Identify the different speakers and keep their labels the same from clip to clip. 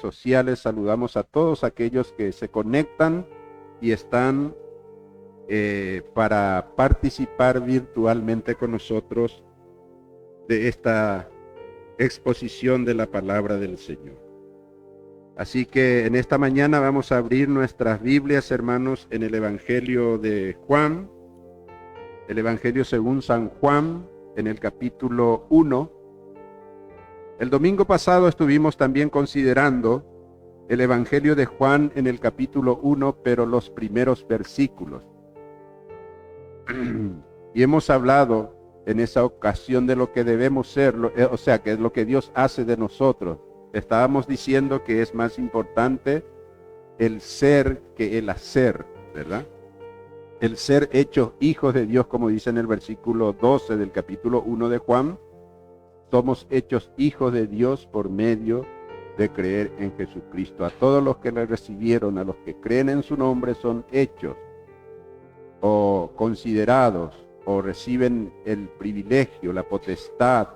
Speaker 1: sociales. Saludamos a todos aquellos que se conectan y están para participar virtualmente con nosotros de esta exposición de la palabra del Señor. Así que en esta mañana vamos a abrir nuestras Biblias, hermanos, en el Evangelio de Juan, el Evangelio según San Juan, en el capítulo 1. El domingo pasado estuvimos también considerando el Evangelio de Juan en el capítulo 1, pero los primeros versículos. Y hemos hablado en esa ocasión de lo que debemos ser, o sea, que es lo que Dios hace de nosotros. Estábamos diciendo que es más importante el ser que el hacer, ¿verdad? El ser hechos hijos de Dios, como dice en el versículo 12 del capítulo 1 de Juan. Somos hechos hijos de Dios por medio de creer en Jesucristo. A todos los que le recibieron, a los que creen en su nombre, son hechos o considerados o reciben el privilegio, la potestad,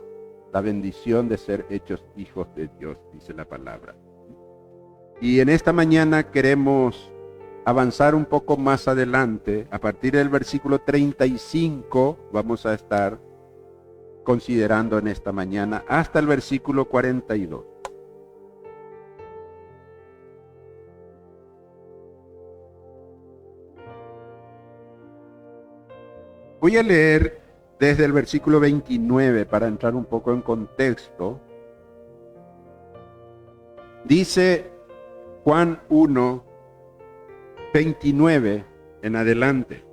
Speaker 1: la bendición de ser hechos hijos de Dios, dice la palabra. Y en esta mañana queremos avanzar un poco más adelante. A partir del versículo 35 vamos a estar considerando en esta mañana hasta el versículo 42. Voy a leer desde el versículo 29 para entrar un poco en contexto. Dice Juan 1, 29 en adelante.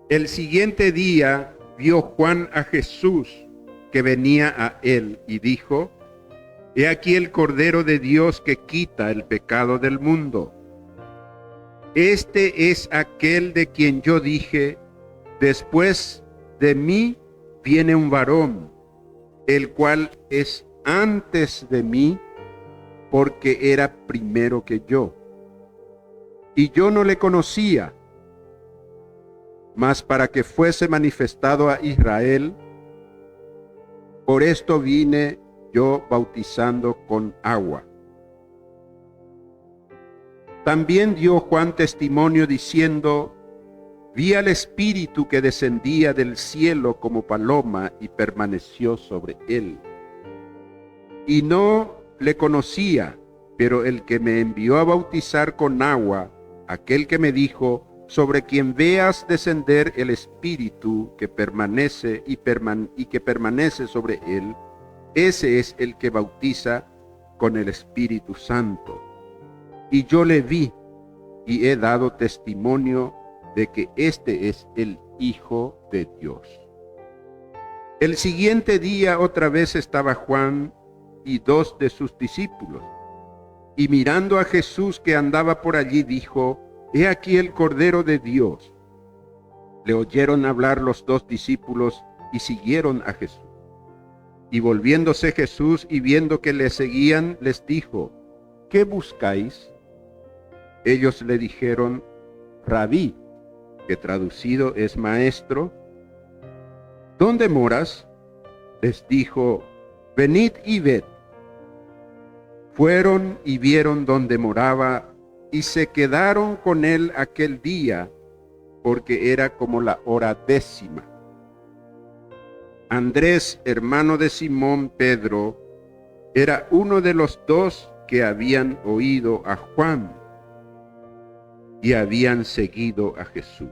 Speaker 1: El siguiente día vio Juan a Jesús que venía a él y dijo: He aquí el Cordero de Dios que quita el pecado del mundo. Este es aquel de quien yo dije: Después de mí viene un varón, el cual es antes de mí, porque era primero que yo. Y yo no le conocía, mas para que fuese manifestado a Israel, por esto vine yo bautizando con agua. También dio Juan testimonio diciendo: Vi al Espíritu que descendía del cielo como paloma y permaneció sobre él. Y no le conocía, pero el que me envió a bautizar con agua, aquel que me dijo: sobre quien veas descender el Espíritu que permanece y que permanece sobre él, ese es el que bautiza con el Espíritu Santo. Y yo le vi y he dado testimonio de que este es el Hijo de Dios. El siguiente día otra vez estaba Juan y dos de sus discípulos, y mirando a Jesús que andaba por allí, dijo: He aquí el Cordero de Dios. Le oyeron hablar los dos discípulos y siguieron a Jesús. Y volviéndose Jesús y viendo que le seguían, les dijo: ¿Qué buscáis? Ellos le dijeron: Rabí, que traducido es maestro. ¿Dónde moras? Les dijo: Venid y ved. Fueron y vieron donde moraba, y se quedaron con él aquel día, porque era como la hora 10:00. Andrés, hermano de Simón Pedro, era uno de los dos que habían oído a Juan y habían seguido a Jesús.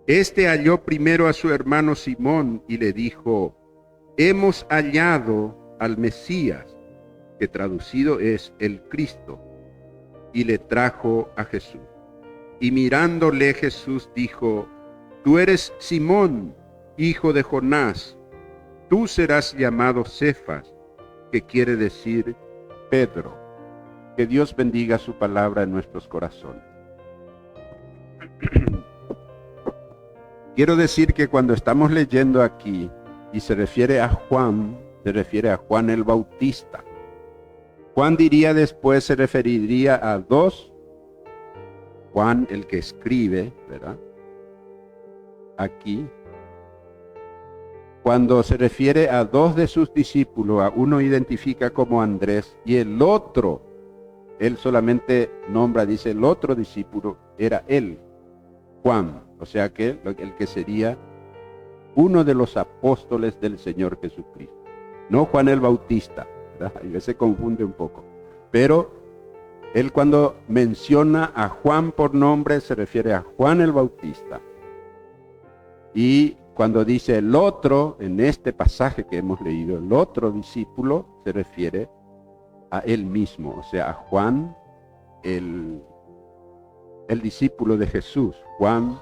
Speaker 1: Este halló primero a su hermano Simón y le dijo: Hemos hallado al Mesías, que traducido es el Cristo. Y le trajo a Jesús. Y mirándole Jesús dijo: Tú eres Simón, hijo de Jonás. Tú serás llamado Cefas, que quiere decir Pedro. Que Dios bendiga su palabra en nuestros corazones. Quiero decir que cuando estamos leyendo aquí y se refiere a Juan el Bautista. Juan diría después, se referiría a dos: Juan el que escribe, ¿verdad? Aquí. Cuando se refiere a dos de sus discípulos, a uno identifica como Andrés y el otro, él solamente nombra, dice, el otro discípulo era él, Juan, o sea que el que sería uno de los apóstoles del Señor Jesucristo. No Juan el Bautista, ¿verdad? A veces se confunde un poco, pero él cuando menciona a Juan por nombre se refiere a Juan el Bautista. Y cuando dice el otro, en este pasaje que hemos leído, el otro discípulo se refiere a él mismo, o sea, a Juan, el discípulo de Jesús, Juan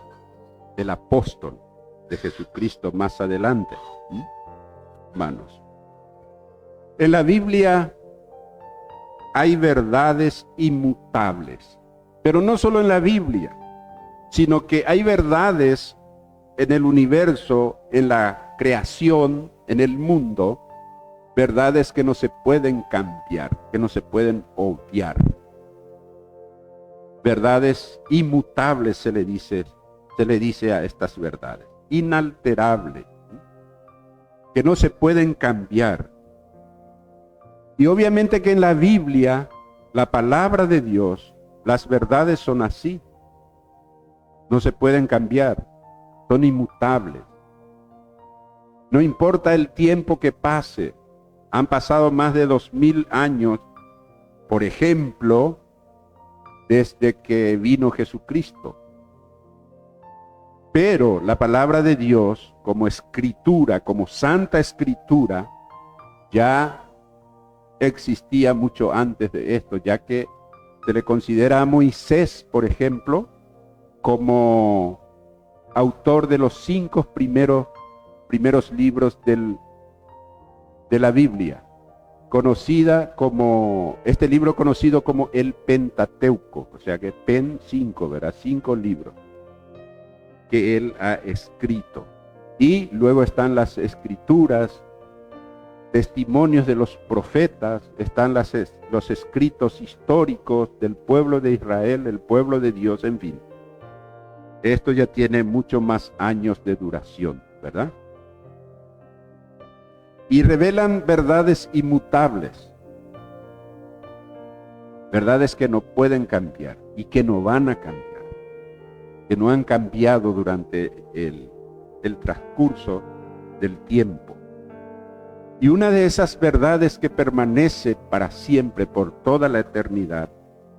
Speaker 1: el apóstol de Jesucristo más adelante. Hermanos, en la Biblia hay verdades inmutables, pero no solo en la Biblia, sino que hay verdades en el universo, en la creación, en el mundo, verdades que no se pueden cambiar, que no se pueden obviar. Verdades inmutables se le dice a estas verdades, inalterables, que no se pueden cambiar. Y obviamente que en la Biblia, la palabra de Dios, las verdades son así, no se pueden cambiar, son inmutables. No importa el tiempo que pase, han pasado más de 2000 años, por ejemplo, desde que vino Jesucristo. Pero la palabra de Dios, como escritura, como santa escritura, ya existía mucho antes de esto, ya que se le considera a Moisés, por ejemplo, como autor de los 5 primeros libros de la Biblia, este libro conocido como el Pentateuco, o sea que 5, ¿verdad? 5 libros que él ha escrito. Y luego están las escrituras, testimonios de los profetas, están los escritos históricos del pueblo de Israel, del pueblo de Dios, en fin. Esto ya tiene mucho más años de duración, ¿verdad? Y revelan verdades inmutables, verdades que no pueden cambiar y que no van a cambiar, que no han cambiado durante el transcurso del tiempo. Y una de esas verdades que permanece para siempre, por toda la eternidad,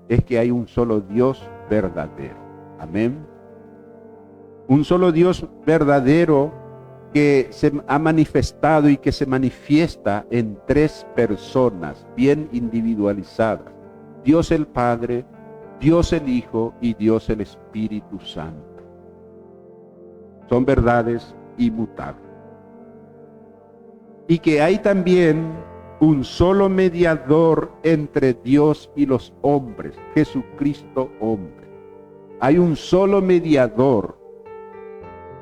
Speaker 1: es que hay un solo Dios verdadero. Amén. Un solo Dios verdadero que se ha manifestado y que se manifiesta en 3 personas bien individualizadas: Dios el Padre, Dios el Hijo y Dios el Espíritu Santo. Son verdades inmutables. Y que hay también un solo mediador entre Dios y los hombres, Jesucristo hombre. Hay un solo mediador,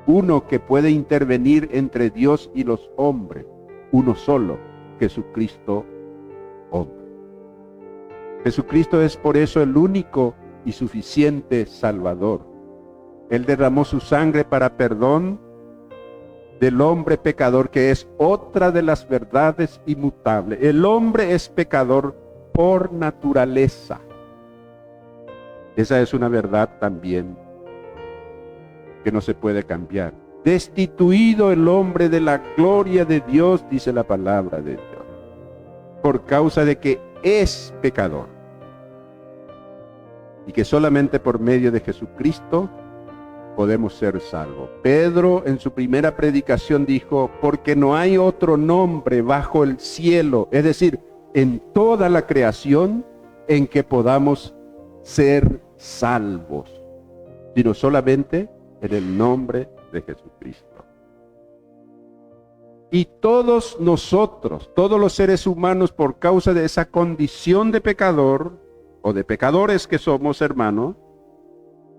Speaker 1: uno que puede intervenir entre Dios y los hombres, uno solo, Jesucristo hombre. Jesucristo es por eso el único y suficiente Salvador. Él derramó su sangre para perdón del hombre pecador, que es otra de las verdades inmutables. El hombre es pecador por naturaleza. Esa es una verdad también que no se puede cambiar. Destituido el hombre de la gloria de Dios, dice la palabra de Dios, por causa de que es pecador. Y que solamente por medio de Jesucristo podemos ser salvos. Pedro en su primera predicación dijo: porque no hay otro nombre bajo el cielo, es decir, en toda la creación, en que podamos ser salvos, sino solamente en el nombre de Jesucristo. Y todos nosotros, todos los seres humanos, por causa de esa condición de pecador, o de pecadores que somos, hermanos,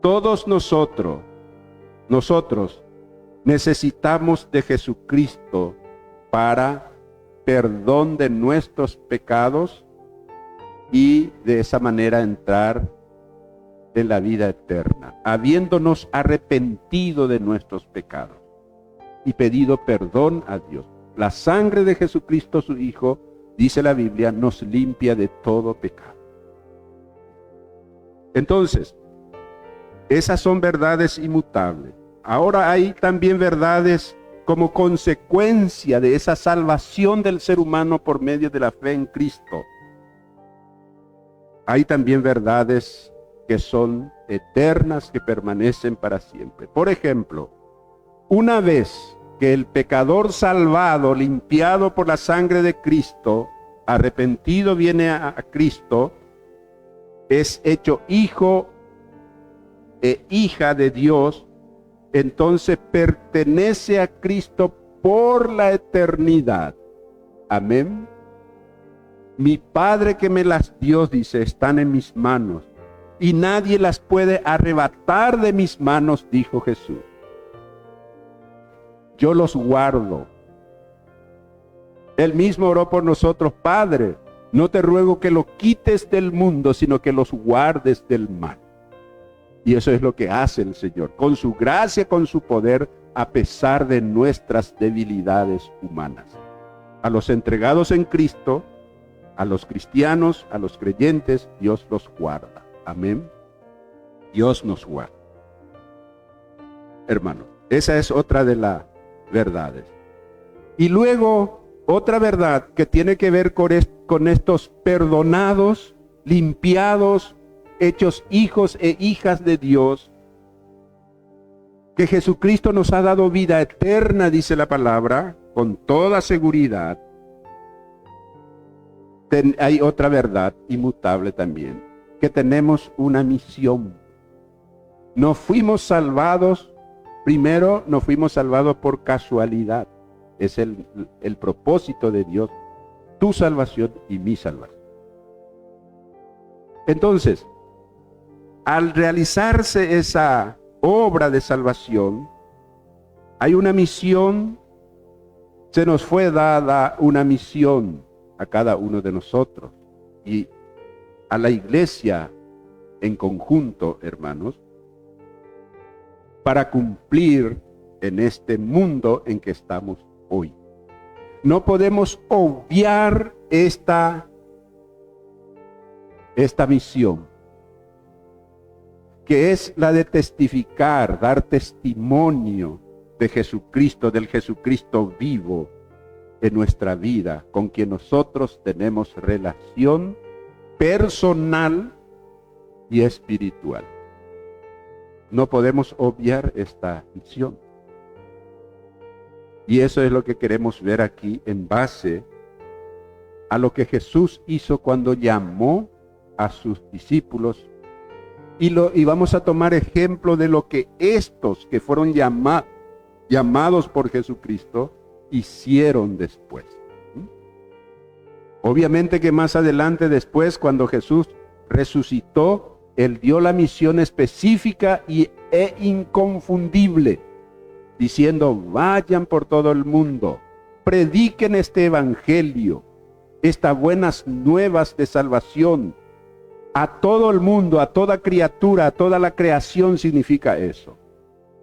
Speaker 1: todos nosotros necesitamos de Jesucristo para perdón de nuestros pecados y de esa manera entrar en la vida eterna, habiéndonos arrepentido de nuestros pecados. y pedido perdón a Dios. La sangre de Jesucristo, su Hijo, dice la Biblia, nos limpia de todo pecado. Entonces, esas son verdades inmutables. Ahora hay también verdades como consecuencia de esa salvación del ser humano por medio de la fe en Cristo. Hay también verdades que son eternas, que permanecen para siempre. Por ejemplo, una vez que el pecador salvado, limpiado por la sangre de Cristo, arrepentido viene a Cristo, es hecho hijo e hija de Dios, entonces pertenece a Cristo por la eternidad. Amén. Mi Padre que me las dio, dice, están en mis manos, y nadie las puede arrebatar de mis manos, dijo Jesús. Yo los guardo. Él mismo oró por nosotros: Padre, no te ruego que lo quites del mundo, sino que los guardes del mal. Y eso es lo que hace el Señor, con su gracia, con su poder, a pesar de nuestras debilidades humanas. A los entregados en Cristo, a los cristianos, a los creyentes, Dios los guarda. Amén. Dios nos guarda. Hermanos, esa es otra de las verdades. Y luego, otra verdad que tiene que ver con estos perdonados, limpiados, hechos hijos e hijas de Dios, que Jesucristo nos ha dado vida eterna, dice la palabra, con toda seguridad. Hay otra verdad inmutable también, que tenemos una misión. No fuimos salvados, primero no fuimos salvados por casualidad. Es el propósito de Dios, tu salvación y mi salvación. Entonces, al realizarse esa obra de salvación, hay una misión, se nos fue dada una misión a cada uno de nosotros y a la iglesia en conjunto, hermanos, para cumplir en este mundo en que estamos hoy. No podemos obviar esta misión, que es la de testificar, dar testimonio de Jesucristo, del Jesucristo vivo en nuestra vida, con quien nosotros tenemos relación personal y espiritual. No podemos obviar esta misión. Y eso es lo que queremos ver aquí en base a lo que Jesús hizo cuando llamó a sus discípulos. Y vamos a tomar ejemplo de lo que estos que fueron llamados por Jesucristo hicieron después. Obviamente que más adelante, después, cuando Jesús resucitó, Él dio la misión específica e inconfundible, diciendo: vayan por todo el mundo, prediquen este evangelio, estas buenas nuevas de salvación, a todo el mundo, a toda criatura, a toda la creación, significa eso.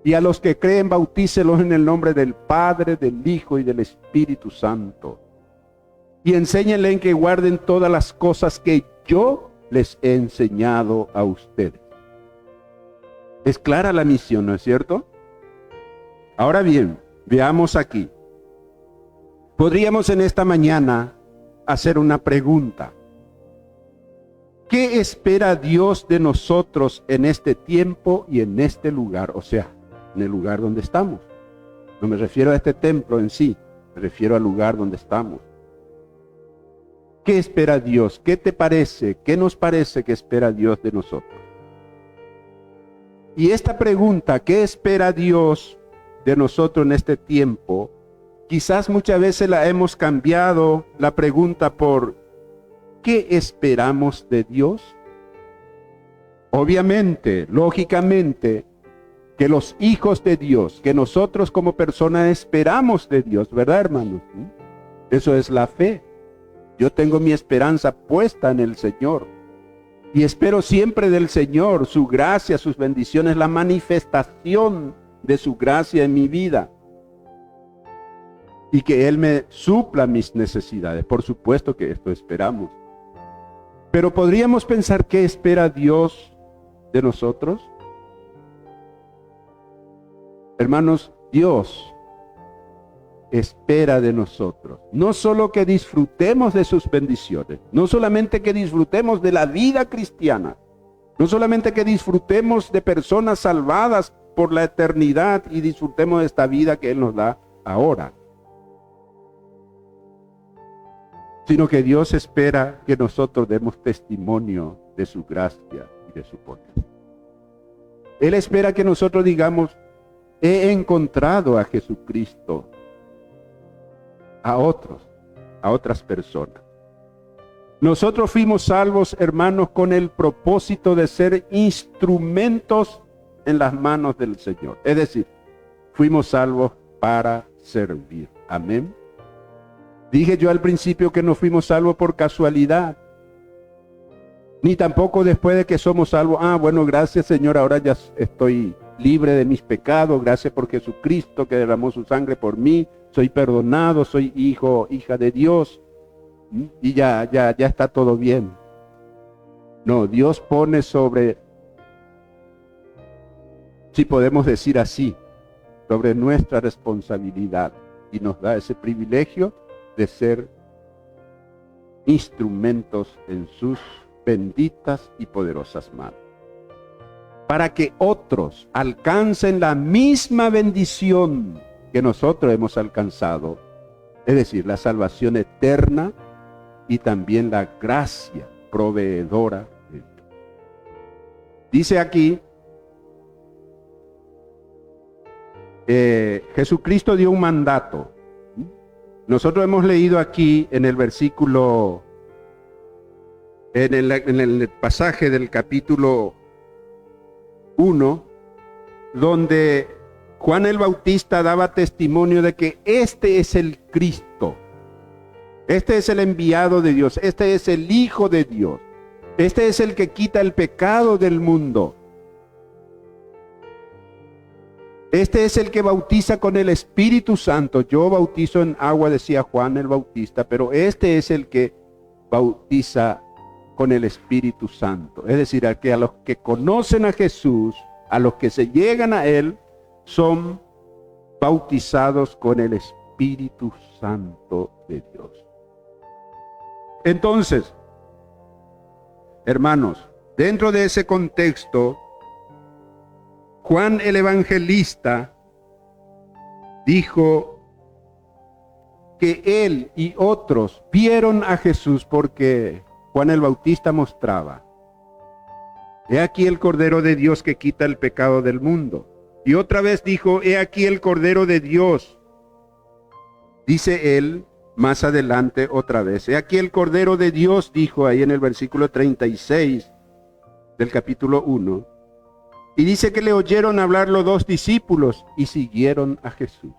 Speaker 1: Y a los que creen, bautícelos en el nombre del Padre, del Hijo y del Espíritu Santo. Y enséñenle en que guarden todas las cosas que yo les he enseñado a ustedes. Es clara la misión, ¿no es cierto? Ahora bien, veamos aquí. Podríamos en esta mañana hacer una pregunta. ¿Qué espera Dios de nosotros en este tiempo y en este lugar? O sea, en el lugar donde estamos. No me refiero a este templo en sí, me refiero al lugar donde estamos. ¿Qué espera Dios? ¿Qué te parece? ¿Qué nos parece que espera Dios de nosotros? Y esta pregunta, ¿qué espera Dios de nosotros en este tiempo? Quizás muchas veces la hemos cambiado la pregunta por ¿qué esperamos de Dios? Obviamente, lógicamente, que los hijos de Dios, que nosotros como personas esperamos de Dios, ¿verdad, hermanos? Eso es la fe. Yo tengo mi esperanza puesta en el Señor. Y espero siempre del Señor, su gracia, sus bendiciones, la manifestación de su gracia en mi vida. y que Él me supla mis necesidades. Por supuesto que esto esperamos. Pero podríamos pensar, ¿qué espera Dios de nosotros? Hermanos, Dios espera de nosotros no solo que disfrutemos de sus bendiciones, no solamente que disfrutemos de la vida cristiana, no solamente que disfrutemos de personas salvadas por la eternidad y disfrutemos de esta vida que Él nos da ahora, sino que Dios espera que nosotros demos testimonio de su gracia y de su poder. Él espera que nosotros digamos, he encontrado a Jesucristo, a otras personas. Nosotros fuimos salvos, hermanos, con el propósito de ser instrumentos en las manos del Señor. Es decir, fuimos salvos para servir. Amén. Dije yo al principio que no fuimos salvos por casualidad, ni tampoco después de que somos salvos. Bueno, gracias Señor, ahora ya estoy libre de mis pecados, gracias por Jesucristo que derramó su sangre por mí, soy perdonado, soy hijo, hija de Dios, y ya está todo bien. No, Dios pone sobre, si podemos decir así, sobre nuestra responsabilidad y nos da ese privilegio de ser instrumentos en sus benditas y poderosas manos, para que otros alcancen la misma bendición que nosotros hemos alcanzado, es decir, la salvación eterna y también la gracia proveedora de Dios. Dice aquí, Jesucristo dio un mandato. Nosotros hemos leído aquí en el versículo, en el pasaje del capítulo 1, donde Juan el Bautista daba testimonio de que este es el Cristo, este es el enviado de Dios, este es el Hijo de Dios, este es el que quita el pecado del mundo. Este es el que bautiza con el Espíritu Santo. Yo bautizo en agua, decía Juan el Bautista, pero este es el que bautiza con el Espíritu Santo. Es decir, a los que conocen a Jesús, a los que se llegan a Él, son bautizados con el Espíritu Santo de Dios. Entonces, hermanos, dentro de ese contexto, Juan el Evangelista dijo que él y otros vieron a Jesús porque Juan el Bautista mostraba: he aquí el Cordero de Dios que quita el pecado del mundo. Y otra vez dijo: he aquí el Cordero de Dios. Dice él más adelante otra vez: he aquí el Cordero de Dios, dijo ahí en el versículo 36 del capítulo 1. Y dice que le oyeron hablar los dos discípulos y siguieron a Jesús.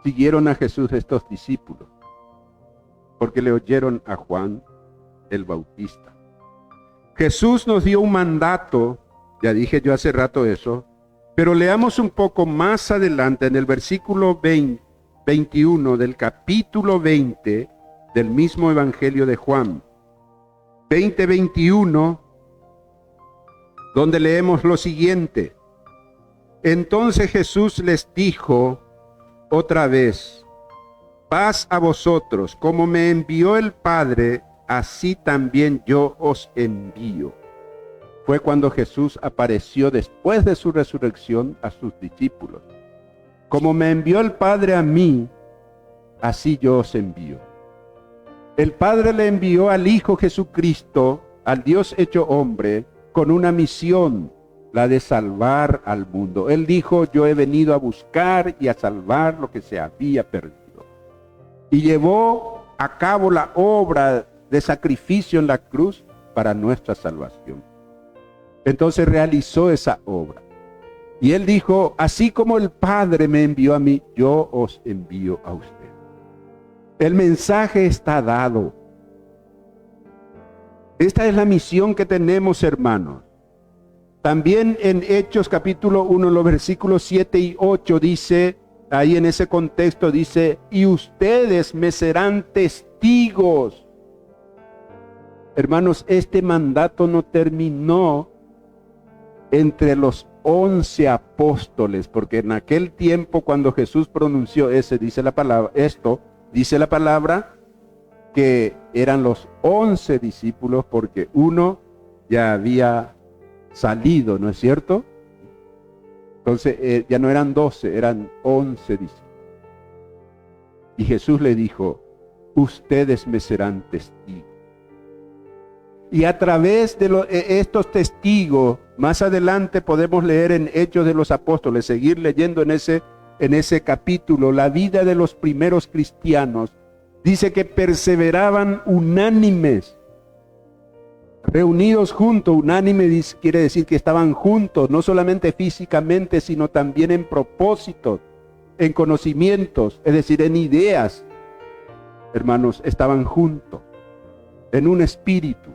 Speaker 1: Siguieron a Jesús estos discípulos, porque le oyeron a Juan el Bautista. Jesús nos dio un mandato, ya dije yo hace rato eso, pero leamos un poco más adelante en el versículo 21 del capítulo 20 del mismo Evangelio de Juan. 20:21, donde leemos lo siguiente: entonces Jesús les dijo otra vez: paz a vosotros, como me envió el Padre, así también yo os envío. Fue cuando Jesús apareció después de su resurrección a sus discípulos. Como me envió el Padre a mí, así yo os envío. El Padre le envió al Hijo Jesucristo, al Dios hecho hombre, con una misión, la de salvar al mundo. Él dijo: yo he venido a buscar y a salvar lo que se había perdido. Y llevó a cabo la obra de sacrificio en la cruz para nuestra salvación. Entonces realizó esa obra. Y él dijo: así como el Padre me envió a mí, yo os envío a usted. El mensaje está dado. Esta es la misión que tenemos, hermanos. También en Hechos capítulo 1, los versículos 7 y 8 dice, ahí en ese contexto dice, y ustedes me serán testigos. Hermanos, este mandato no terminó entre los 11 apóstoles, porque en aquel tiempo cuando Jesús pronunció dice la palabra que eran los 11 discípulos, porque uno ya había salido, ¿no es cierto? Entonces ya no eran 12, eran 11 discípulos. Y Jesús le dijo, ustedes me serán testigos. Y a través de estos testigos, más adelante podemos leer en Hechos de los Apóstoles, seguir leyendo en ese capítulo, la vida de los primeros cristianos. Dice que perseveraban unánimes, reunidos juntos. Unánime quiere decir que estaban juntos, no solamente físicamente, sino también en propósitos, en conocimientos, es decir, en ideas. Hermanos, estaban juntos, en un espíritu.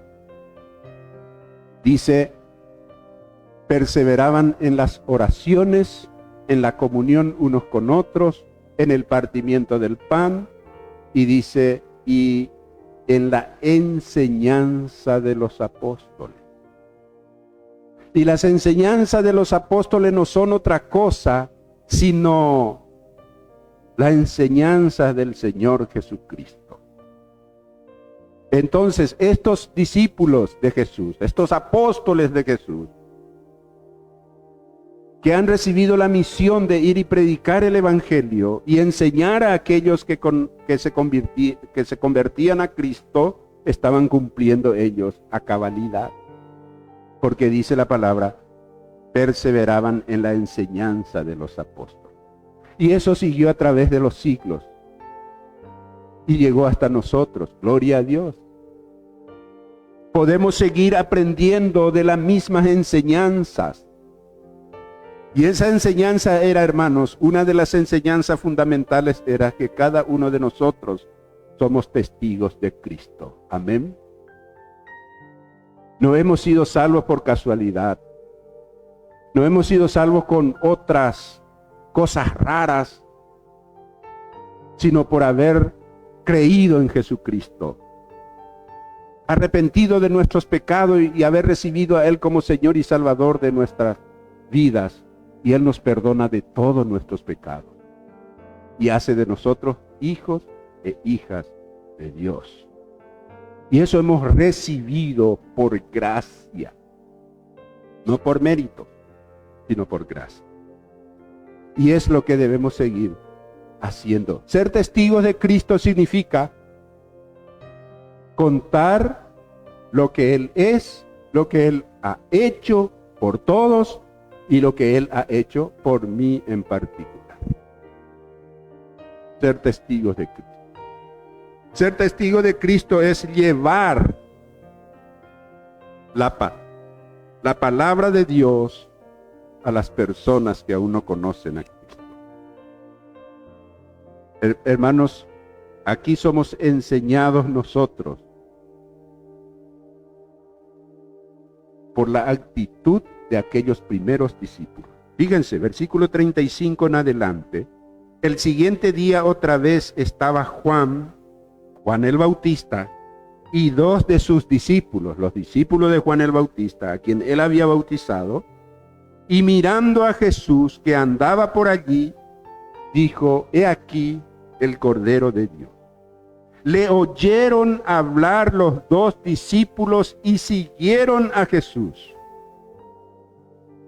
Speaker 1: Dice, perseveraban en las oraciones, en la comunión unos con otros, en el partimiento del pan, y dice, y en la enseñanza de los apóstoles. Y las enseñanzas de los apóstoles no son otra cosa, sino la enseñanza del Señor Jesucristo. Entonces, estos discípulos de Jesús, estos apóstoles de Jesús, que han recibido la misión de ir y predicar el Evangelio y enseñar a aquellos que se convertían a Cristo, estaban cumpliendo ellos a cabalidad. Porque dice la palabra, perseveraban en la enseñanza de los apóstoles. Y eso siguió a través de los siglos. Y llegó hasta nosotros, gloria a Dios. Podemos seguir aprendiendo de las mismas enseñanzas. Y esa enseñanza era, hermanos, una de las enseñanzas fundamentales era que cada uno de nosotros somos testigos de Cristo. Amén. No hemos sido salvos por casualidad. No hemos sido salvos con otras cosas raras, sino por haber creído en Jesucristo, arrepentido de nuestros pecados y haber recibido a Él como Señor y Salvador de nuestras vidas. Y Él nos perdona de todos nuestros pecados y hace de nosotros hijos e hijas de Dios. Y eso hemos recibido por gracia, no por mérito, sino por gracia. Y es lo que debemos seguir haciendo. Ser testigos de Cristo significa contar lo que Él es, lo que Él ha hecho por todos y lo que Él ha hecho por mí en particular. Ser testigos de Cristo. Ser testigo de Cristo es llevar la palabra de Dios a las personas que aún no conocen a Cristo. Hermanos, aquí somos enseñados nosotros por la actitud de aquellos primeros discípulos. Fíjense, versículo 35 en adelante. El siguiente día otra vez estaba Juan el Bautista, y dos de sus discípulos, los discípulos de Juan el Bautista, a quien él había bautizado, y mirando a Jesús que andaba por allí, dijo, he aquí el Cordero de Dios. Le oyeron hablar los dos discípulos y siguieron a Jesús.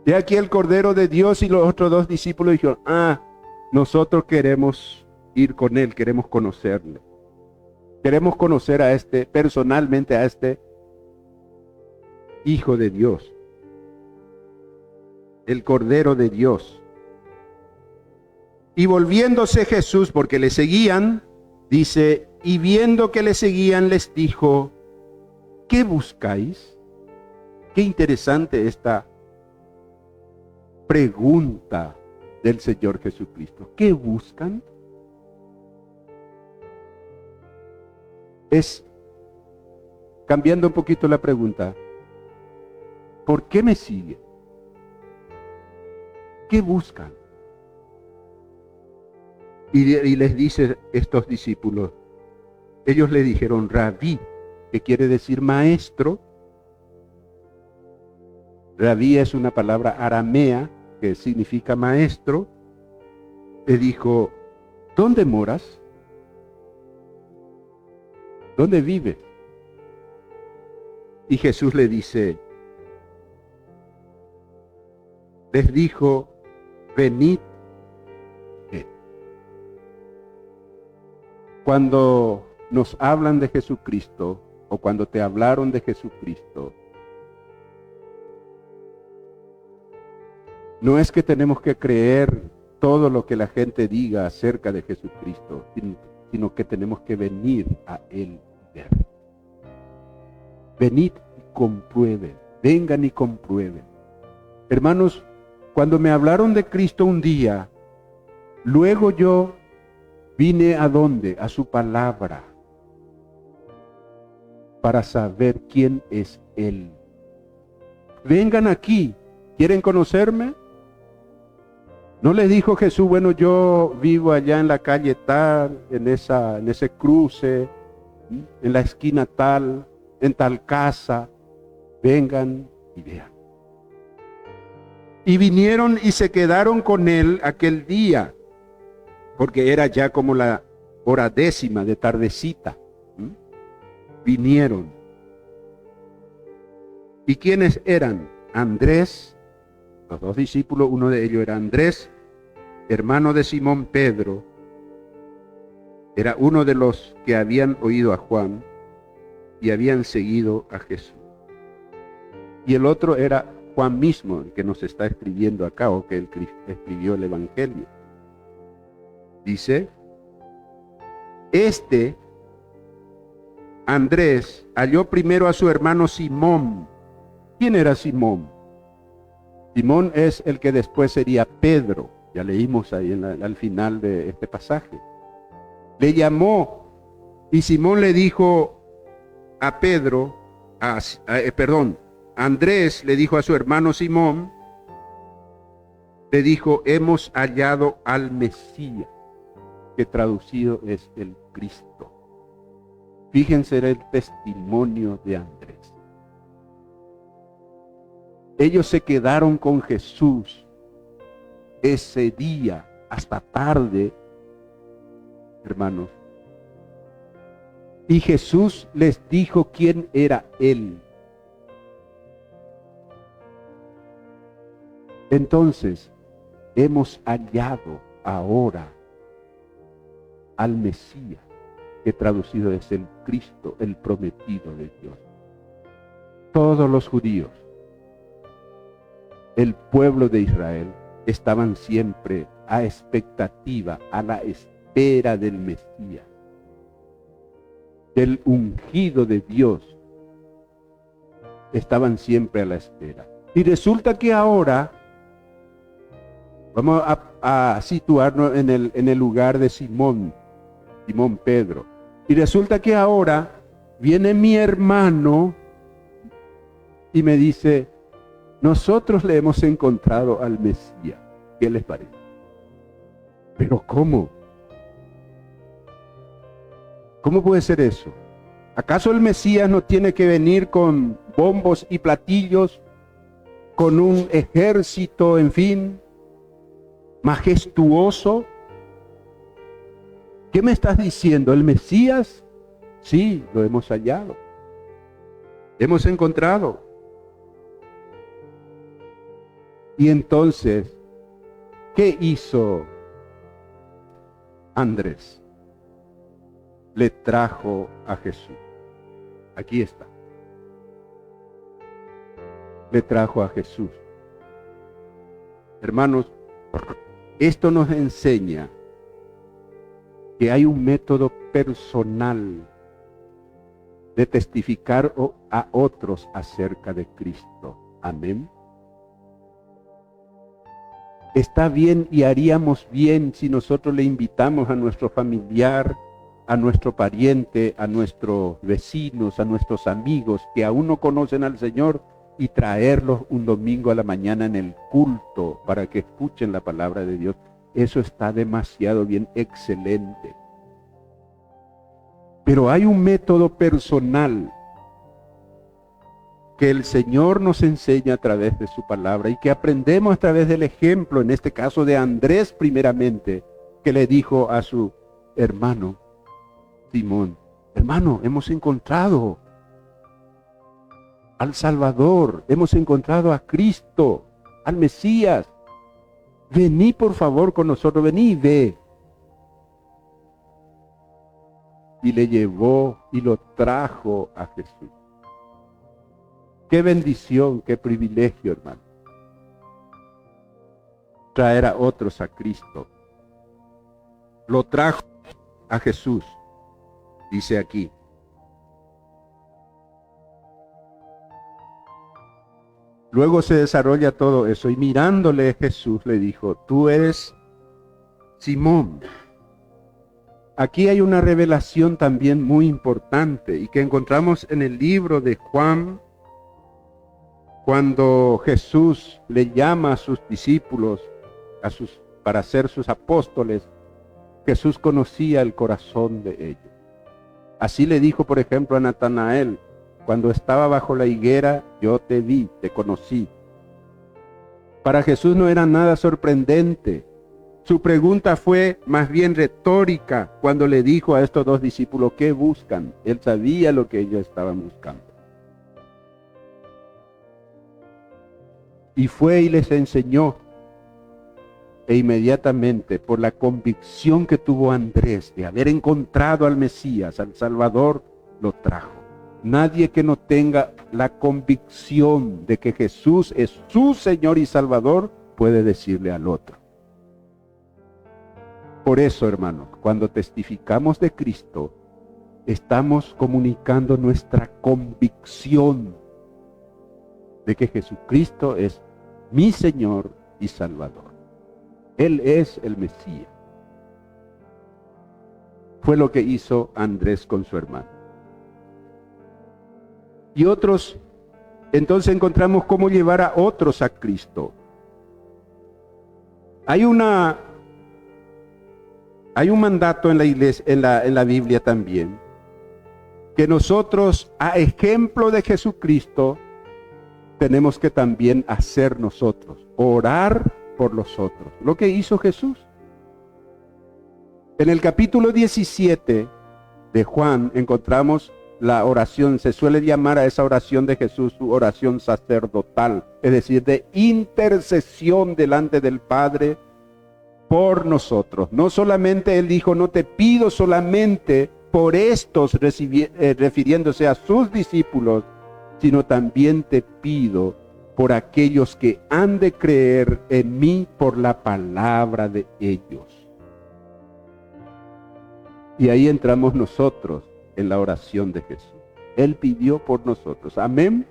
Speaker 1: He aquí el Cordero de Dios, y los otros dos discípulos dijeron, nosotros queremos ir con Él, queremos conocerle. Queremos conocer personalmente a este Hijo de Dios, el Cordero de Dios. Y volviéndose Jesús, porque le seguían, dice, y viendo que le seguían, les dijo, ¿qué buscáis? Qué interesante esta pregunta del Señor Jesucristo. ¿Qué buscan? Es, cambiando un poquito la pregunta, ¿por qué me sigue? ¿Qué buscan? Y les dice estos discípulos, ellos le dijeron rabí, que quiere decir maestro. Rabí es una palabra aramea que significa maestro. Le dijo, ¿dónde moras? ¿Dónde vives? Y Jesús le dice, les dijo, venid. Cuando nos hablan de Jesucristo, o cuando te hablaron de Jesucristo, no es que tenemos que creer todo lo que la gente diga acerca de Jesucristo, sino que tenemos que venir a Él y ver. Venid y comprueben, vengan y comprueben. Hermanos, cuando me hablaron de Cristo un día, luego yo vine ¿a dónde? A su palabra, para saber quién es Él. Vengan aquí, ¿quieren conocerme? No les dijo Jesús, bueno, yo vivo allá en la calle tal, en ese cruce, en la esquina tal, en tal casa, vengan y vean. Y vinieron y se quedaron con él aquel día, porque era ya como la hora 10:00 de tardecita. Vinieron. ¿Y quiénes eran? Andrés, los 2 discípulos, uno de ellos era Andrés, hermano de Simón Pedro, era uno de los que habían oído a Juan y habían seguido a Jesús. Y el otro era Juan mismo, el que nos está escribiendo acá, o que él escribió el Evangelio. Dice, Andrés halló primero a su hermano Simón. ¿Quién era Simón? Simón es el que después sería Pedro. Ya leímos ahí al final de este pasaje. Le llamó y Simón le dijo a Pedro, Andrés le dijo a su hermano Simón, le dijo, hemos hallado al Mesías, que traducido es el Cristo. Fíjense el testimonio de Andrés. Ellos se quedaron con Jesús ese día hasta tarde, hermanos. Y Jesús les dijo quién era Él. Entonces, hemos hallado ahora al Mesías, que traducido es el Cristo, el prometido de Dios. Todos los judíos, el pueblo de Israel, estaban siempre a expectativa, a la espera del Mesías, del ungido de Dios. Estaban siempre a la espera. Y resulta que ahora, vamos a situarnos en el lugar de Simón Pedro. Y resulta que ahora viene mi hermano y me dice, nosotros le hemos encontrado al Mesías. ¿Qué les parece? ¿Pero cómo? ¿Cómo puede ser eso? ¿Acaso el Mesías no tiene que venir con bombos y platillos, con un ejército, en fin, majestuoso? ¿Qué me estás diciendo? ¿El Mesías? Sí, lo hemos hallado. Hemos encontrado. Y entonces, ¿qué hizo Andrés? Le trajo a Jesús. Aquí está. Le trajo a Jesús. Hermanos, esto nos enseña que hay un método personal de testificar a otros acerca de Cristo. Amén. Está bien y haríamos bien si nosotros le invitamos a nuestro familiar, a nuestro pariente, a nuestros vecinos, a nuestros amigos que aún no conocen al Señor, y traerlos un domingo a la mañana en el culto para que escuchen la palabra de Dios, eso está demasiado bien, excelente. Pero hay un método personal que el Señor nos enseña a través de su palabra y que aprendemos a través del ejemplo, en este caso de Andrés primeramente, que le dijo a su hermano Simón: hermano, hemos encontrado al Salvador, hemos encontrado a Cristo, al Mesías. Vení por favor con nosotros, vení y ve. Y le llevó y lo trajo a Jesús. Qué bendición, qué privilegio, hermano. Traer a otros a Cristo. Lo trajo a Jesús, dice aquí. Luego se desarrolla todo eso y mirándole Jesús le dijo: tú eres Simón. Aquí hay una revelación también muy importante y que encontramos en el libro de Juan, cuando Jesús le llama a sus discípulos para ser sus apóstoles. Jesús conocía el corazón de ellos. Así le dijo, por ejemplo, a Natanael: cuando estaba bajo la higuera, yo te vi, te conocí. Para Jesús no era nada sorprendente. Su pregunta fue más bien retórica cuando le dijo a estos dos discípulos: ¿qué buscan? Él sabía lo que ellos estaban buscando. Y fue y les enseñó. E inmediatamente, por la convicción que tuvo Andrés de haber encontrado al Mesías, al Salvador, lo trajo. Nadie que no tenga la convicción de que Jesús es su Señor y Salvador puede decirle al otro. Por eso, hermanos, cuando testificamos de Cristo, estamos comunicando nuestra convicción de que Jesucristo es mi Señor y Salvador. Él es el Mesías. Fue lo que hizo Andrés con su hermano. Y otros, entonces encontramos cómo llevar a otros a Cristo. Hay un mandato en la iglesia, en la Biblia también, que nosotros, a ejemplo de Jesucristo, tenemos que también hacer nosotros, orar por los otros, lo que hizo Jesús. En el capítulo 17 de Juan encontramos la oración, se suele llamar a esa oración de Jesús su oración sacerdotal, es decir, de intercesión delante del Padre por nosotros. No solamente Él dijo: no te pido solamente por estos, refiriéndose a sus discípulos, sino también te pido por aquellos que han de creer en mí por la palabra de ellos. Y ahí entramos nosotros en la oración de Jesús. Él pidió por nosotros. Amén.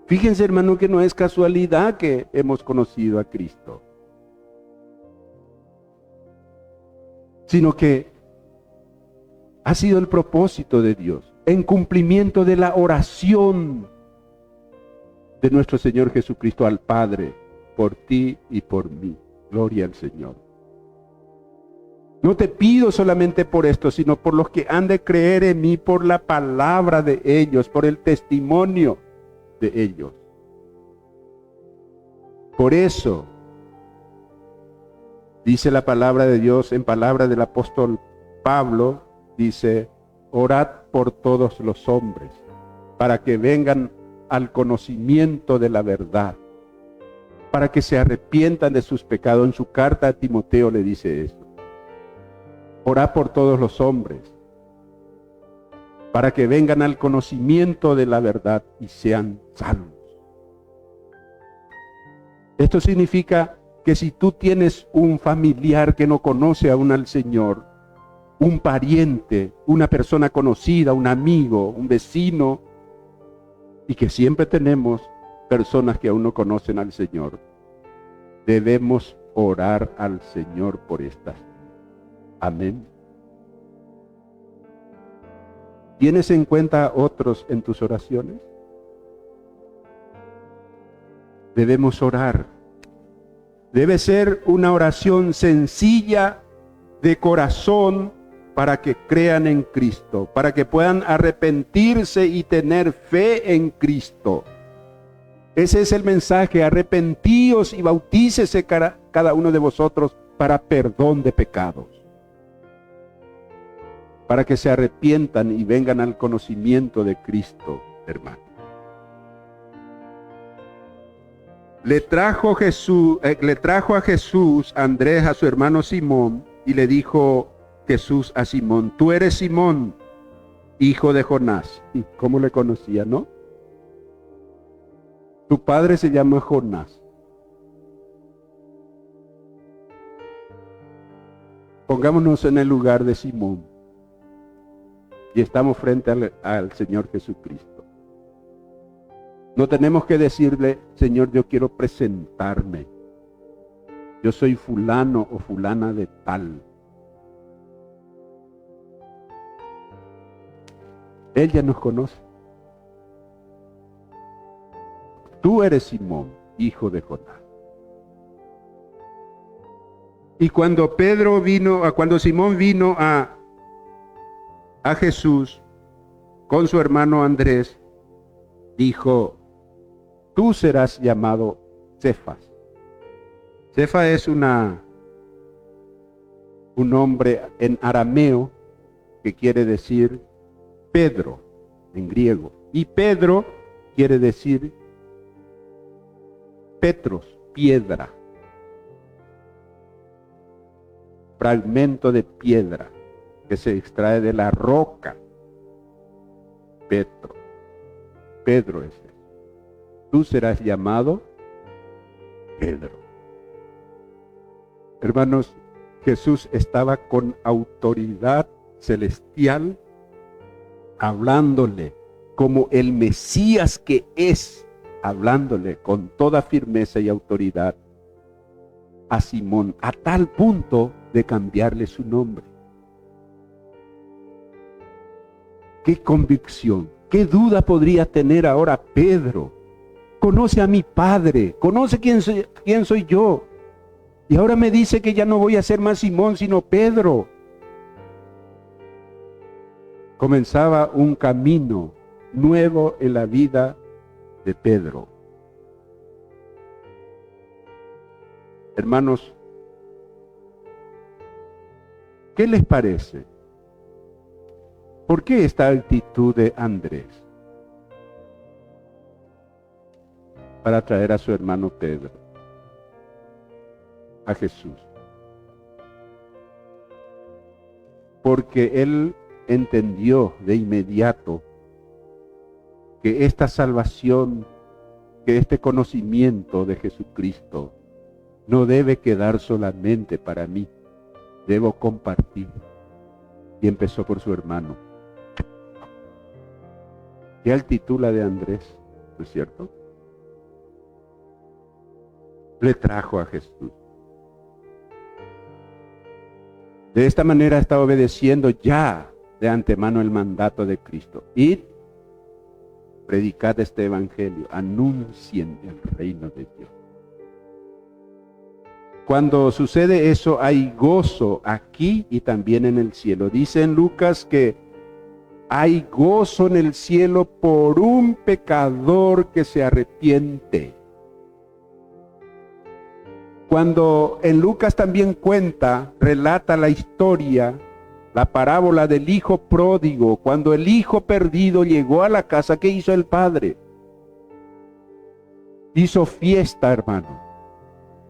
Speaker 1: Fíjense, hermano, que no es casualidad que hemos conocido a Cristo, sino que ha sido el propósito de Dios, en cumplimiento de la oración de nuestro Señor Jesucristo al Padre, por ti y por mí. Gloria al Señor. No te pido solamente por esto, sino por los que han de creer en mí por la palabra de ellos, por el testimonio de ellos. Por eso, dice la palabra de Dios en palabra del apóstol Pablo, dice: orad por todos los hombres, para que vengan al conocimiento de la verdad, para que se arrepientan de sus pecados. En su carta a Timoteo le dice esto: orad por todos los hombres, para que vengan al conocimiento de la verdad y sean salvos. Esto significa que si tú tienes un familiar que no conoce aún al Señor, un pariente, una persona conocida, un amigo, un vecino, y que siempre tenemos personas que aún no conocen al Señor, debemos orar al Señor por estas. Amén. ¿Tienes en cuenta a otros en tus oraciones? debemos orar. Debe ser una oración sencilla de corazón para que crean en Cristo, para que puedan arrepentirse y tener fe en Cristo. Ese es el mensaje: arrepentíos y bautícese cada uno de vosotros para perdón de pecados. Para que se arrepientan y vengan al conocimiento de Cristo, hermano. Le trajo a Jesús Andrés a su hermano Simón, y le dijo Jesús a Simón: tú eres Simón, hijo de Jonás. ¿Cómo le conocía, no? Tu padre se llama Jonás. Pongámonos en el lugar de Simón. Y estamos frente al Señor Jesucristo. No tenemos que decirle: Señor, yo quiero presentarme. Yo soy fulano o fulana de tal. Él ya nos conoce. Tú eres Simón, hijo de Jonás. Y cuando Simón vino a Jesús con su hermano Andrés, dijo: tú serás llamado Cefas. Cefas es un nombre en arameo que quiere decir Pedro en griego. Y Pedro quiere decir Petros, piedra. Fragmento de piedra que se extrae de la roca. Pedro es eso. Tú serás llamado Pedro. Hermanos, Jesús estaba con autoridad celestial hablándole como el Mesías que es, hablándole con toda firmeza y autoridad a Simón, a tal punto de cambiarle su nombre. ¡Qué convicción! ¿Qué duda podría tener ahora Pedro? Conoce a mi Padre, conoce quién soy yo. Y ahora me dice que ya no voy a ser más Simón, sino Pedro. Comenzaba un camino nuevo en la vida de Pedro. Hermanos, ¿qué les parece? ¿Por qué esta actitud de Andrés para traer a su hermano Pedro a Jesús? Porque él entendió de inmediato que esta salvación, que este conocimiento de Jesucristo no debe quedar solamente para mí, debo compartir. Y empezó por su hermano. ¿Qué altitud la de Andrés? ¿No es cierto? Le trajo a Jesús. De esta manera está obedeciendo ya de antemano el mandato de Cristo. Id, predicad este evangelio, anuncien el reino de Dios. Cuando sucede eso, hay gozo aquí y también en el cielo. Dice en Lucas que hay gozo en el cielo por un pecador que se arrepiente. Cuando en Lucas también relata la historia, la parábola del hijo pródigo, cuando el hijo perdido llegó a la casa, ¿qué hizo el padre? Hizo fiesta, hermano.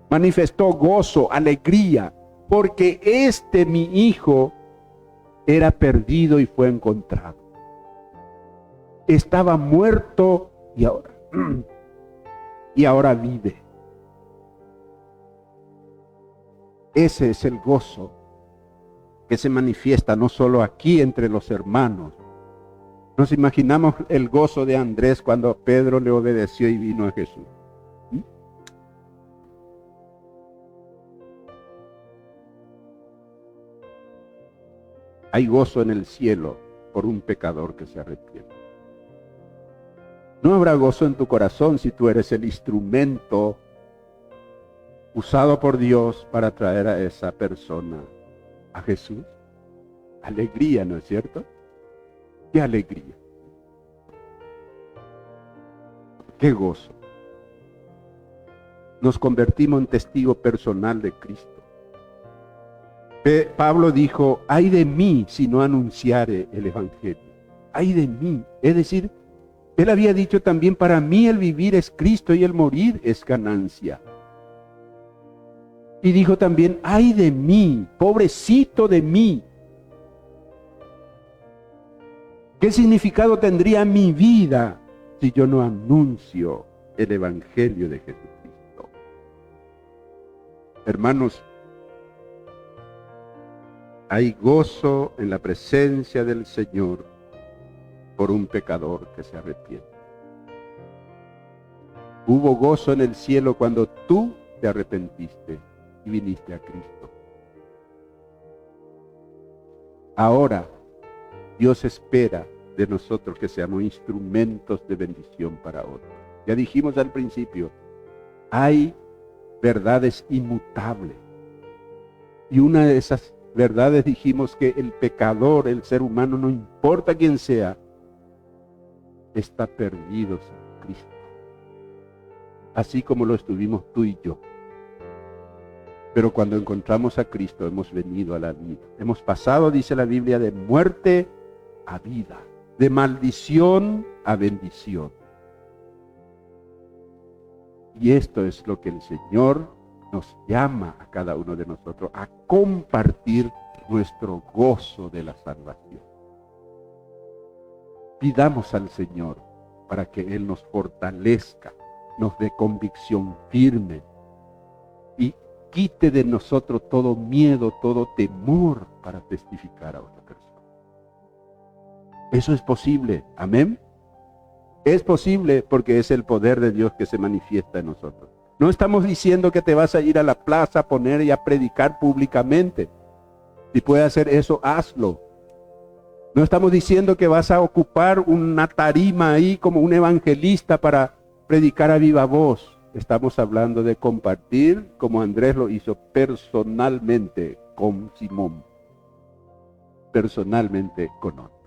Speaker 1: Manifestó gozo, alegría, porque mi hijo era perdido y fue encontrado. Estaba muerto y ahora vive. Ese es el gozo que se manifiesta no solo aquí entre los hermanos. Nos imaginamos el gozo de Andrés cuando Pedro le obedeció y vino a Jesús. Hay gozo en el cielo por un pecador que se arrepiente. No habrá gozo en tu corazón si tú eres el instrumento usado por Dios para traer a esa persona a Jesús. Alegría, ¿no es cierto? ¡Qué alegría! ¡Qué gozo! Nos convertimos en testigo personal de Cristo. Pablo dijo, ay de mí si no anunciare el Evangelio. Ay de mí. Es decir, él había dicho también, para mí el vivir es Cristo y el morir es ganancia. Y dijo también, ay de mí, pobrecito de mí. ¿Qué significado tendría mi vida si yo no anuncio el Evangelio de Jesucristo? Hermanos, hay gozo en la presencia del Señor por un pecador que se arrepiente. Hubo gozo en el cielo cuando tú te arrepentiste y viniste a Cristo. Ahora, Dios espera de nosotros que seamos instrumentos de bendición para otros. Ya dijimos al principio, hay verdades inmutables. Y una de esas verdades dijimos que el pecador, el ser humano, no importa quién sea, está perdido sin Cristo. Así como lo estuvimos tú y yo. Pero cuando encontramos a Cristo hemos venido a la vida. Hemos pasado, dice la Biblia, de muerte a vida, de maldición a bendición. Y esto es lo que el Señor nos llama a cada uno de nosotros, a compartir nuestro gozo de la salvación. Pidamos al Señor para que Él nos fortalezca, nos dé convicción firme y quite de nosotros todo miedo, todo temor para testificar a otra persona. Eso es posible, amén. Es posible porque es el poder de Dios que se manifiesta en nosotros. No estamos diciendo que te vas a ir a la plaza a poner y a predicar públicamente. Si puedes hacer eso, hazlo. No estamos diciendo que vas a ocupar una tarima ahí como un evangelista para predicar a viva voz. Estamos hablando de compartir como Andrés lo hizo personalmente con Simón. Personalmente con otro.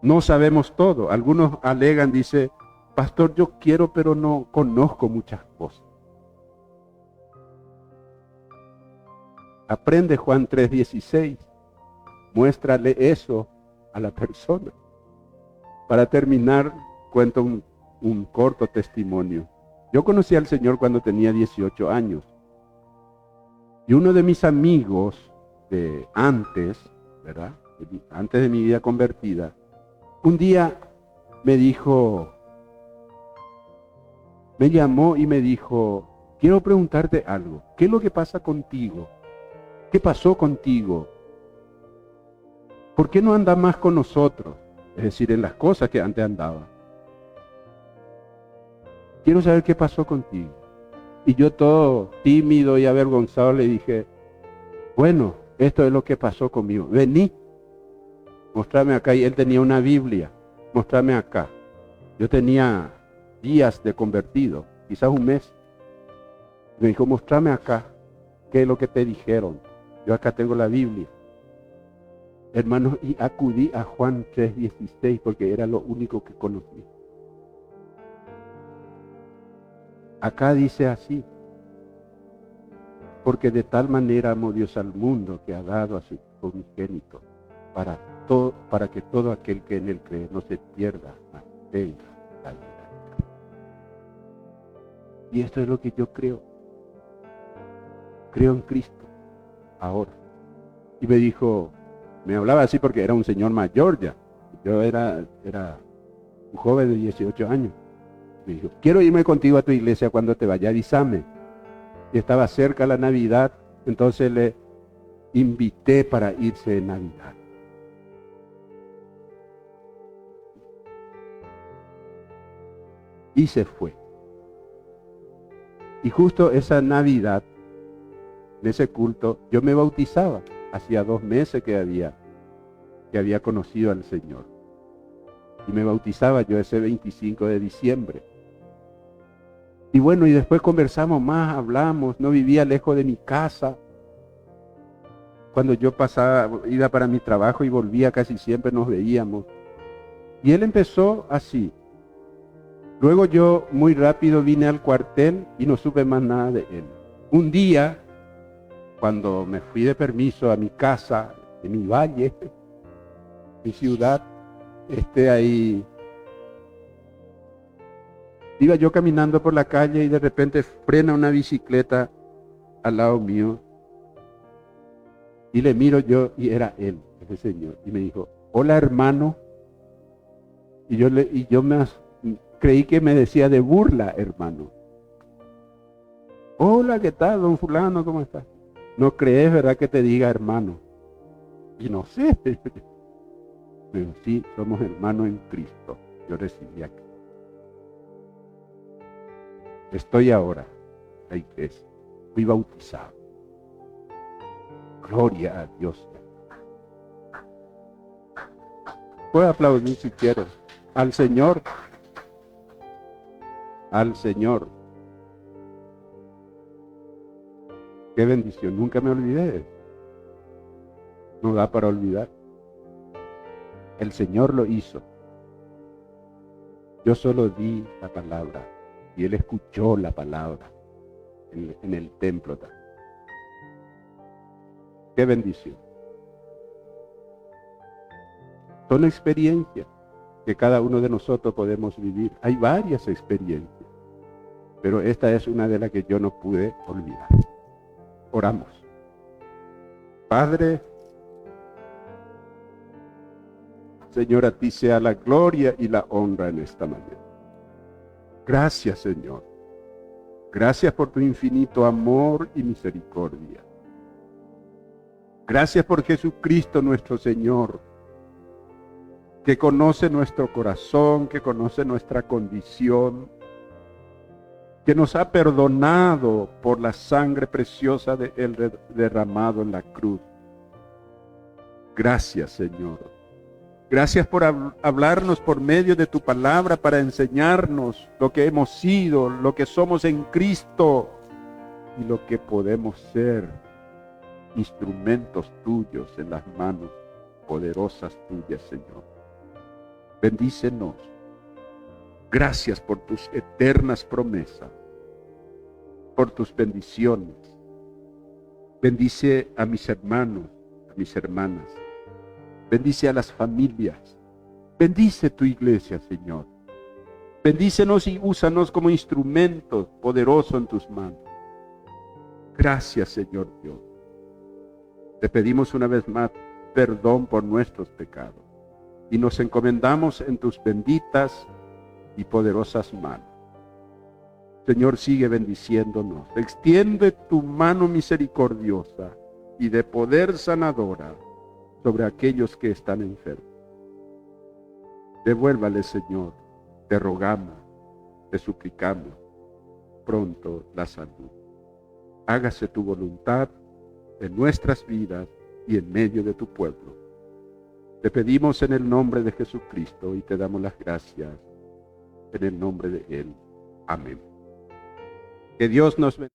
Speaker 1: No sabemos todo. Algunos alegan, dice, pastor, yo quiero, pero no conozco muchas cosas. Aprende Juan 3:16. Muéstrale eso a la persona. Para terminar, cuento un corto testimonio. Yo conocí al Señor cuando tenía 18 años. Y uno de mis amigos de antes, ¿verdad? Antes de mi vida convertida, un día me dijo, me llamó y me dijo, quiero preguntarte algo. ¿Qué es lo que pasa contigo? ¿Qué pasó contigo? ¿Por qué no andas más con nosotros? Es decir, en las cosas que antes andaba. Quiero saber qué pasó contigo. Y yo todo tímido y avergonzado le dije, bueno, esto es lo que pasó conmigo. Vení, mostrame acá. Y él tenía una Biblia. Mostrame acá. Yo tenía días de convertido, quizás un mes. Me dijo, mostrame acá. ¿Qué es lo que te dijeron? Yo acá tengo la Biblia. Hermanos, y acudí a Juan 3:16 porque era lo único que conocí. Acá dice así, porque de tal manera amó Dios al mundo que ha dado a su unigénito para que todo aquel que en él cree no se pierda, mas tenga la vida. Y esto es lo que yo creo. Creo en Cristo ahora. Y me dijo, me hablaba así porque era un señor mayor ya. Yo era un joven de 18 años. Me dijo, quiero irme contigo a tu iglesia cuando te vaya, avísame. Y estaba cerca la Navidad, entonces le invité para irse en Navidad. Y se fue. Y justo esa Navidad, en ese culto, yo me bautizaba. Hacía 2 meses que había conocido al Señor. Y me bautizaba yo ese 25 de diciembre. Y bueno, y después conversamos más, hablamos, no vivía lejos de mi casa. Cuando yo iba para mi trabajo y volvía, casi siempre nos veíamos. Y él empezó así. Luego yo muy rápido vine al cuartel y no supe más nada de él. Un día, cuando me fui de permiso a mi casa, de mi valle, mi ciudad, ahí iba yo caminando por la calle y de repente frena una bicicleta al lado mío. Y le miro yo y era él, ese señor. Y me dijo, hola hermano. Y yo creí que me decía de burla, hermano. Hola, ¿qué tal, don fulano? ¿Cómo estás? No crees, ¿verdad, que te diga hermano? Y no sé. Pero sí, somos hermanos en Cristo. Yo recibí aquí. Estoy ahora en la iglesia. Fui bautizado. Gloria a Dios. Puedo aplaudir si quiero. Al Señor. Al Señor. Qué bendición. Nunca me olvidé. No da para olvidar. El Señor lo hizo. Yo solo di la palabra y Él escuchó la palabra en el templo también. Qué bendición. Son experiencias que cada uno de nosotros podemos vivir. Hay varias experiencias, pero esta es una de las que yo no pude olvidar. Oramos. Padre, Señor, a ti sea la gloria y la honra en esta mañana. Gracias, Señor. Gracias por tu infinito amor y misericordia. Gracias por Jesucristo nuestro Señor, que conoce nuestro corazón, que conoce nuestra condición, que nos ha perdonado por la sangre preciosa de Él derramado en la cruz. Gracias, Señor. Gracias por hablarnos por medio de tu palabra para enseñarnos lo que hemos sido, lo que somos en Cristo y lo que podemos ser. Instrumentos tuyos en las manos poderosas tuyas, Señor. Bendícenos. Gracias por tus eternas promesas, por tus bendiciones. Bendice a mis hermanos, a mis hermanas. Bendice a las familias. Bendice tu iglesia, Señor. Bendícenos y úsanos como instrumentos poderosos en tus manos. Gracias, Señor Dios. Te pedimos una vez más perdón por nuestros pecados y nos encomendamos en tus benditas y poderosas manos. Señor, sigue bendiciéndonos. Extiende tu mano misericordiosa y de poder sanadora sobre aquellos que están enfermos. Devuélvale, Señor, te rogamos, te suplicamos pronto la salud. Hágase tu voluntad en nuestras vidas y en medio de tu pueblo. Te pedimos en el nombre de Jesucristo y te damos las gracias en el nombre de Él. Amén. Que Dios nos bendiga.